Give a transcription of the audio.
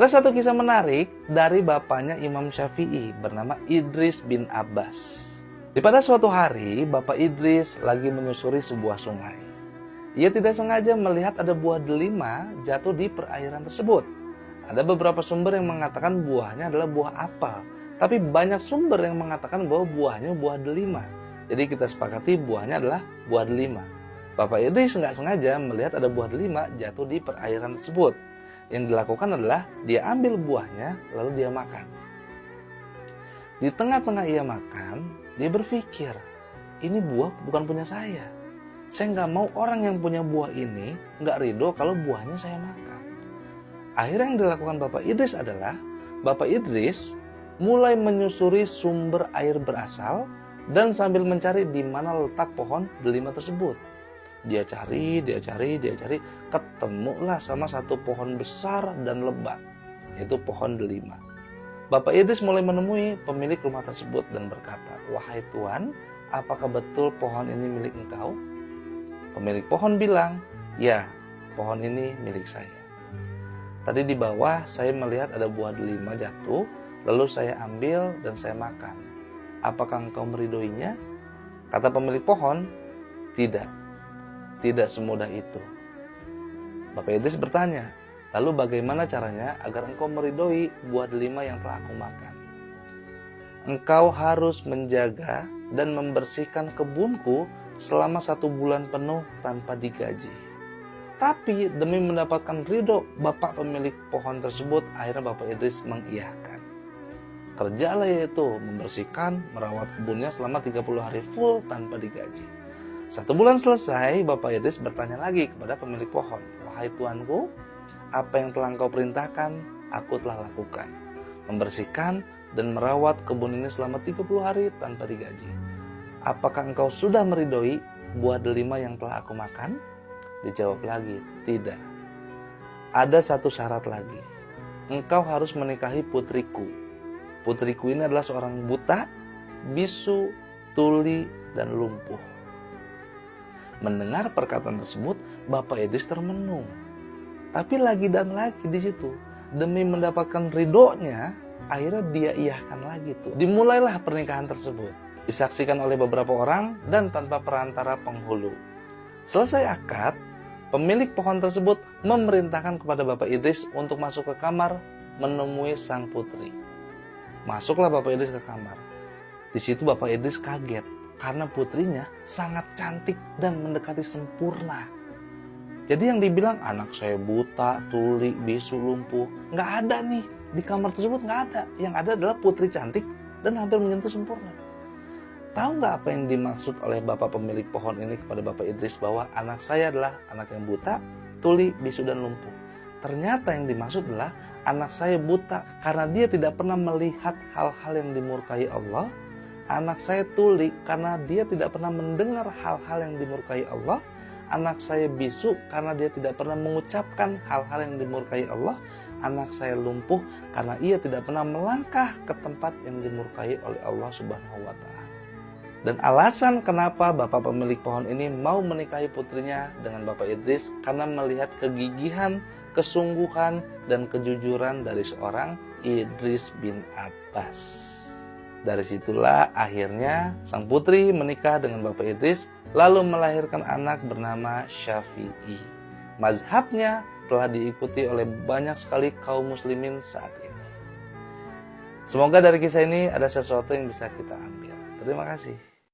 Ada satu kisah menarik dari bapaknya Imam Syafi'i bernama Idris bin Abbas. Pada suatu hari, Bapak Idris lagi menyusuri sebuah sungai. Ia tidak sengaja melihat ada buah delima jatuh di perairan tersebut. Ada beberapa sumber yang mengatakan buahnya adalah buah apel, tapi banyak sumber yang mengatakan bahwa buahnya buah delima. Jadi kita sepakati buahnya adalah buah delima. Bapak Idris nggak sengaja melihat ada buah delima jatuh di perairan tersebut. Yang dilakukan adalah dia ambil buahnya lalu dia makan. Di tengah-tengah ia makan, dia berpikir, ini buah bukan punya saya. Saya nggak mau orang yang punya buah ini nggak ridho kalau buahnya saya makan. Akhirnya yang dilakukan Bapak Idris adalah Bapak Idris mulai menyusuri sumber air berasal dan sambil mencari di mana letak pohon delima tersebut. Dia cari, ketemulah sama satu pohon besar dan lebat, yaitu pohon delima. Bapak Idris mulai menemui pemilik rumah tersebut dan berkata, "Wahai Tuan, apakah betul pohon ini milik engkau?" Pemilik pohon bilang, "Ya, pohon ini milik saya. Tadi di bawah saya melihat ada buah delima jatuh, lalu saya ambil dan saya makan. Apakah engkau meridhoinya?" Kata pemilik pohon, Tidak semudah itu. Bapak Idris bertanya, "Lalu bagaimana caranya agar engkau meridhoi buah delima yang telah aku makan?" "Engkau harus menjaga dan membersihkan kebunku selama 1 bulan penuh tanpa digaji." Tapi demi mendapatkan ridho bapak pemilik pohon tersebut, akhirnya Bapak Idris mengiyakan. Kerjalah yaitu membersihkan, merawat kebunnya selama 30 hari full tanpa digaji. 1 bulan selesai, Bapak Idris bertanya lagi kepada pemilik pohon, "Wahai tuanku, apa yang telah engkau perintahkan, aku telah lakukan. Membersihkan dan merawat kebun ini selama 30 hari tanpa digaji. Apakah engkau sudah meridhoi buah delima yang telah aku makan?" Dijawab lagi, "Tidak. Ada satu syarat lagi. Engkau harus menikahi putriku. Putriku ini adalah seorang buta, bisu, tuli, dan lumpuh." Mendengar perkataan tersebut, Bapak Idris termenung. Tapi lagi dan lagi di situ, demi mendapatkan ridhonya, akhirnya dia iyahkan lagi tuh. Dimulailah pernikahan tersebut. Disaksikan oleh beberapa orang dan tanpa perantara penghulu. Selesai akad, pemilik pohon tersebut memerintahkan kepada Bapak Idris untuk masuk ke kamar menemui sang putri. Masuklah Bapak Idris ke kamar. Di situ Bapak Idris kaget karena putrinya sangat cantik dan mendekati sempurna. Jadi yang dibilang anak saya buta, tuli, bisu, lumpuh, nggak ada nih. Di kamar tersebut nggak ada. Yang ada adalah putri cantik dan hampir menyentuh sempurna. Tahu nggak apa yang dimaksud oleh bapak pemilik pohon ini kepada Bapak Idris bahwa anak saya adalah anak yang buta, tuli, bisu, dan lumpuh? Ternyata yang dimaksud adalah anak saya buta karena dia tidak pernah melihat hal-hal yang dimurkai Allah. Anak saya tuli karena dia tidak pernah mendengar hal-hal yang dimurkai Allah. Anak saya bisu karena dia tidak pernah mengucapkan hal-hal yang dimurkai Allah. Anak saya lumpuh karena ia tidak pernah melangkah ke tempat yang dimurkai oleh Allah Subhanahu wa Ta'ala. Dan alasan kenapa bapak pemilik pohon ini mau menikahi putrinya dengan Bapak Idris karena melihat kegigihan, kesungguhan, dan kejujuran dari seorang Idris bin Abbas. Dari situlah akhirnya sang putri menikah dengan Bapak Idris lalu melahirkan anak bernama Syafi'i. Mazhabnya telah diikuti oleh banyak sekali kaum muslimin saat ini. Semoga dari kisah ini ada sesuatu yang bisa kita ambil. Terima kasih.